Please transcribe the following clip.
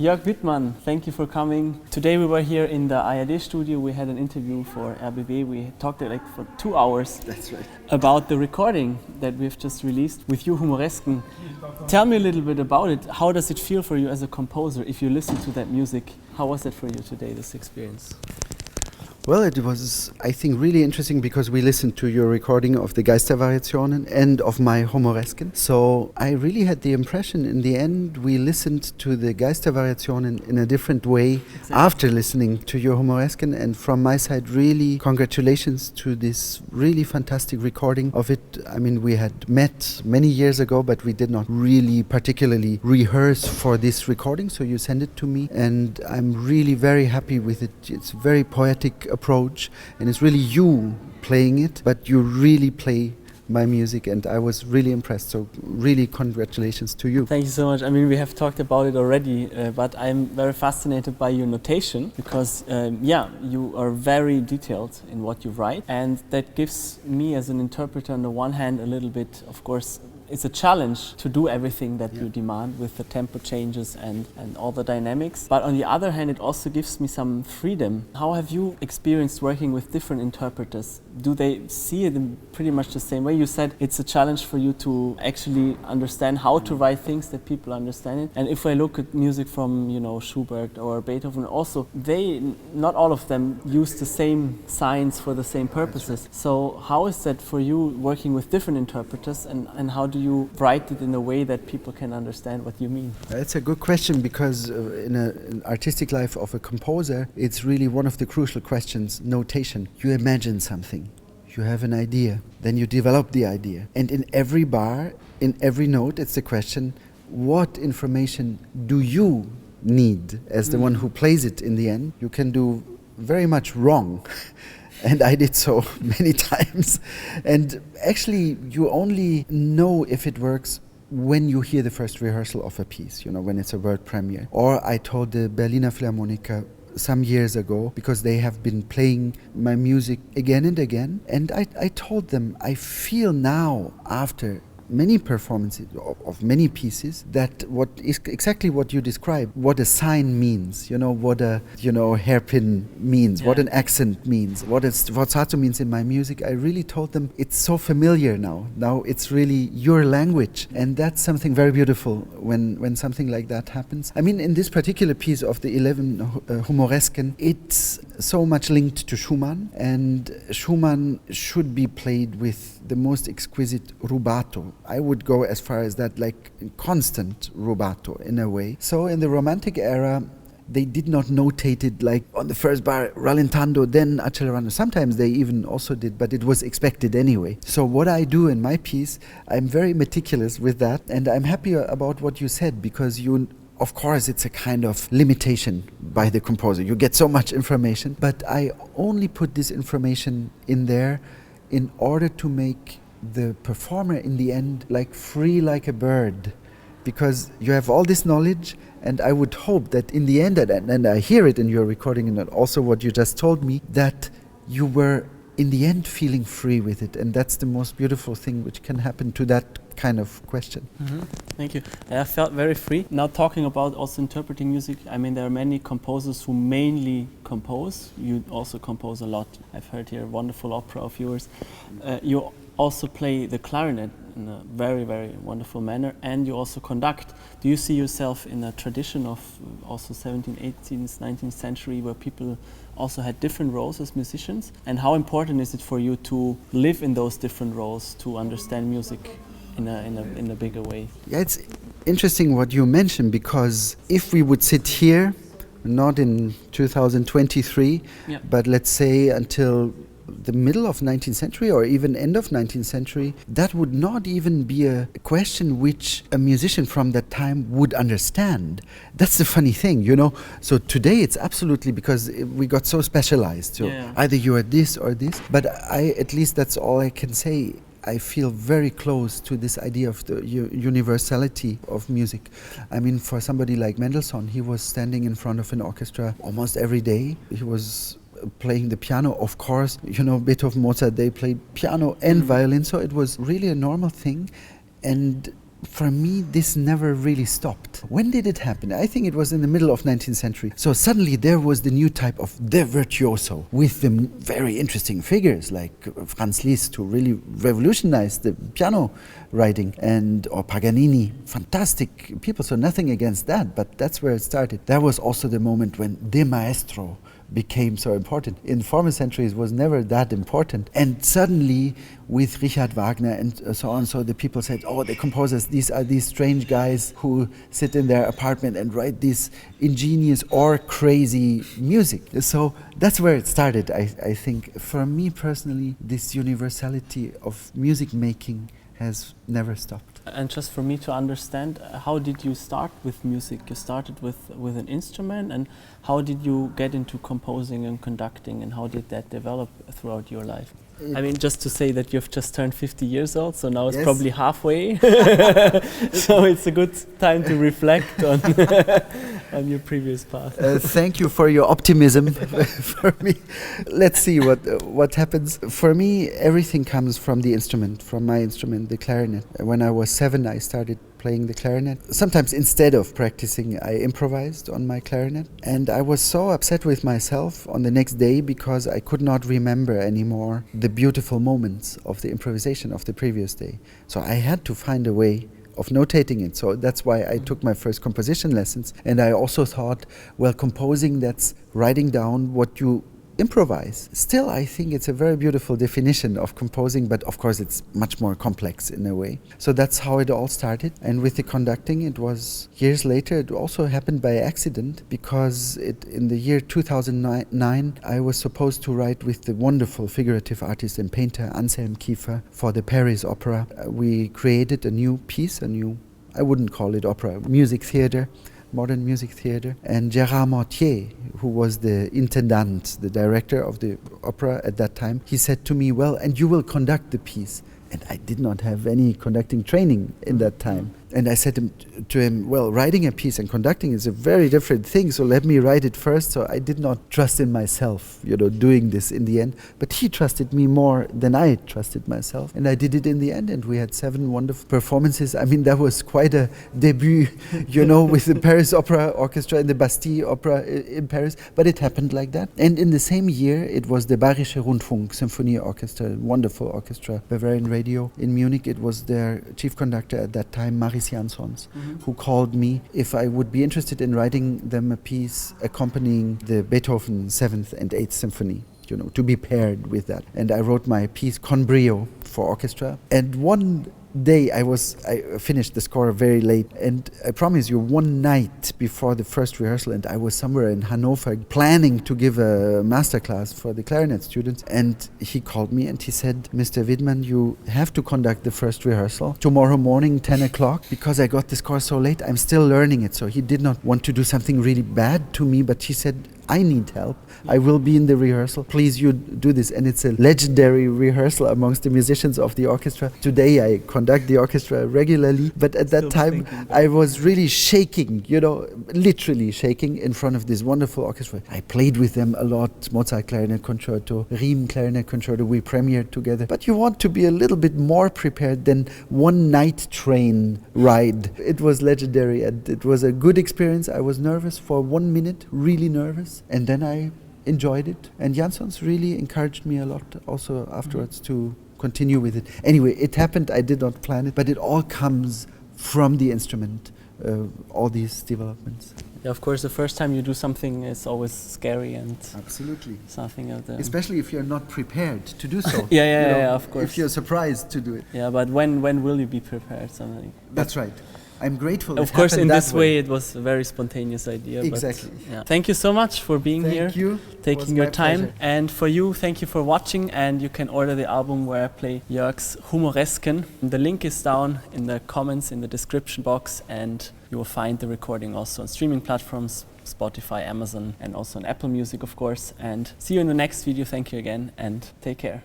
Jörg Widmann, thank you for coming. Today we were here in the ARD studio. We had an interview for RBB. We talked for 2 hours. That's right. About the recording that we've just released with you, Humoresken. Tell me a little bit about it. How does it feel for you as a composer if you listen to that music? How was it for you today, this experience? Well, it was, I think, really interesting because we listened to your recording of the Geistervariationen and of my Humoresken. So I really had the impression in the end we listened to the Geistervariationen in a different way after listening to your Humoresken. And from my side, really congratulations to this really fantastic recording of it. I mean, we had met many years ago, but we did not really particularly rehearse for this recording. So you sent it to me and I'm really very happy with it. It's very poetic approach and it's really you playing it, but you really play my music and I was really impressed, so really congratulations to you. Thank you so much. I mean, we have talked about it already, but I'm very fascinated by your notation because you are very detailed in what you write, and that gives me as an interpreter on the one hand a little bit, of course, it's a challenge to do everything that you demand with the tempo changes and all the dynamics. But on the other hand, it also gives me some freedom. How have you experienced working with different interpreters? Do they see it in pretty much the same way? You said it's a challenge for you to actually understand how to write things that people understand it. And if I look at music from, Schubert or Beethoven, also not all of them use the same signs for the same purposes. So how is that for you working with different interpreters and how do you write it in a way that people can understand what you mean? That's a good question because in an artistic life of a composer, it's really one of the crucial questions, notation. You imagine something, you have an idea, then you develop the idea. And in every bar, in every note, it's the question, what information do you need as the one who plays it in the end? You can do very much wrong. And I did so many times. And actually, you only know if it works when you hear the first rehearsal of a piece, when it's a world premiere. Or I told the Berliner Philharmoniker some years ago, because they have been playing my music again and again. And I told them, I feel now, after many performances of many pieces, that what is exactly what you described, what a sign means, what a hairpin means, what an accent means, what forzato means in my music. I really told them it's so familiar now it's really your language, and that's something very beautiful when something like that happens. I mean, in this particular piece of the 11 Humoresken, it's so much linked to Schumann, and Schumann should be played with the most exquisite rubato. I would go as far as that, like constant rubato in a way. So in the Romantic era, they did not notate it like on the first bar, rallentando, then accelerando. Sometimes they even also did, but it was expected anyway. So what I do in my piece, I'm very meticulous with that, and I'm happy about what you said, because of course, it's a kind of limitation by the composer. You get so much information, but I only put this information in there in order to make the performer in the end free like a bird, because you have all this knowledge, and I would hope that in the end, and I hear it in your recording and also what you just told me, that you were in the end feeling free with it, and that's the most beautiful thing which can happen to that kind of question. Mm-hmm. Thank you. I felt very free. Now, talking about also interpreting music, I mean, there are many composers who mainly compose. You also compose a lot. I've heard here a wonderful opera of yours. You also play the clarinet in a very, very wonderful manner, and you also conduct. Do you see yourself in a tradition of also 17th, 18th, 19th century where people also had different roles as musicians? And how important is it for you to live in those different roles to understand music in a bigger way? Yeah, it's interesting what you mentioned, because if we would sit here, not in 2023, but let's say until the middle of 19th century or even end of 19th century, that would not even be a question which a musician from that time would understand. That's the funny thing, So today it's absolutely, because we got so specialized. So either you are this or this. But at least that's all I can say. I feel very close to this idea of the universality of music. I mean, for somebody like Mendelssohn, he was standing in front of an orchestra almost every day. He was playing the piano, of course. Beethoven, Mozart, they played piano and violin, so it was really a normal thing. And for me, this never really stopped. When did it happen? I think it was in the middle of 19th century. So suddenly there was the new type of the virtuoso with the very interesting figures like Franz Liszt, who really revolutionized the piano writing, or Paganini, fantastic people. So nothing against that, but that's where it started. That was also the moment when the maestro became so important. In former centuries, it was never that important. And suddenly, with Richard Wagner and so on, so the people said, oh, the composers, these are these strange guys who sit in their apartment and write this ingenious or crazy music. So that's where it started, I think. For me personally, this universality of music making has never stopped. And just for me to understand, how did you start with music? You started with an instrument, and how did you get into composing and conducting, and how did that develop throughout your life? I mean, just to say that you've just turned 50 years old, so now it's probably halfway. So it's a good time to reflect on on your previous path. Thank you for your optimism. For me, let's see what happens. For me, everything comes from the instrument, from my instrument, the clarinet. When I was 7, I started playing the clarinet. Sometimes instead of practicing, I improvised on my clarinet. And I was so upset with myself on the next day because I could not remember anymore the beautiful moments of the improvisation of the previous day. So I had to find a way of notating it. So that's why I took my first composition lessons. And I also thought, well, composing, that's writing down what you improvise. Still, I think it's a very beautiful definition of composing, but of course it's much more complex in a way. So that's how it all started. And with the conducting, it was years later. It also happened by accident because in the year 2009, I was supposed to write with the wonderful figurative artist and painter Anselm Kiefer for the Paris Opera. We created a new piece, I wouldn't call it opera, music theater, modern music theater. And Gérard Mortier, who was the intendant, the director of the opera at that time, he said to me, well, and you will conduct the piece. And I did not have any conducting training in that time. And I said to him, well, writing a piece and conducting is a very different thing, so let me write it first. So I did not trust in myself, doing this in the end. But he trusted me more than I trusted myself. And I did it in the end, and we had 7 wonderful performances. I mean, that was quite a debut, with the Paris Opera Orchestra and the Bastille Opera in Paris. But it happened like that. And in the same year, it was the Bayerische Rundfunk Symphony Orchestra, wonderful orchestra, Bavarian Radio in Munich. It was their chief conductor at that time, Maris Jansons, who called me if I would be interested in writing them a piece accompanying the Beethoven 7th and 8th Symphony, to be paired with that. And I wrote my piece, Con Brio, for orchestra. And one day I finished the score very late, and I promise you, one night before the first rehearsal, and I was somewhere in Hanover planning to give a masterclass for the clarinet students, and he called me and he said, Mr. Widmann, you have to conduct the first rehearsal tomorrow morning, 10 o'clock, because I got the score so late, I'm still learning it. So he did not want to do something really bad to me, but he said, I need help. I will be in the rehearsal. Please, you do this. And it's a legendary rehearsal amongst the musicians of the orchestra. Today I conduct the orchestra regularly, but at that time I was really shaking, literally shaking in front of this wonderful orchestra. I played with them a lot, Mozart Clarinet Concerto, Riemann Clarinet Concerto, we premiered together. But you want to be a little bit more prepared than one night train ride. It was legendary, and it was a good experience. I was nervous for 1 minute, really nervous. And then I enjoyed it. And Jansons really encouraged me a lot also afterwards to continue with it. Anyway, it happened. I did not plan it, but it all comes from the instrument, all these developments. Yeah, of course, the first time you do something is always scary and absolutely something of the... Especially if you're not prepared to do so. Yeah, of course. If you're surprised to do it. Yeah, but when will you be prepared? Something. That's right. I'm grateful. Of course, in this way, it was a very spontaneous idea. Exactly. But, yeah. Thank you so much for being here. Thank you. Taking your time. And for you, thank you for watching. And you can order the album where I play Jörg's Humoresken. The link is down in the comments in the description box. And you will find the recording also on streaming platforms, Spotify, Amazon, and also on Apple Music, of course. And see you in the next video. Thank you again, and take care.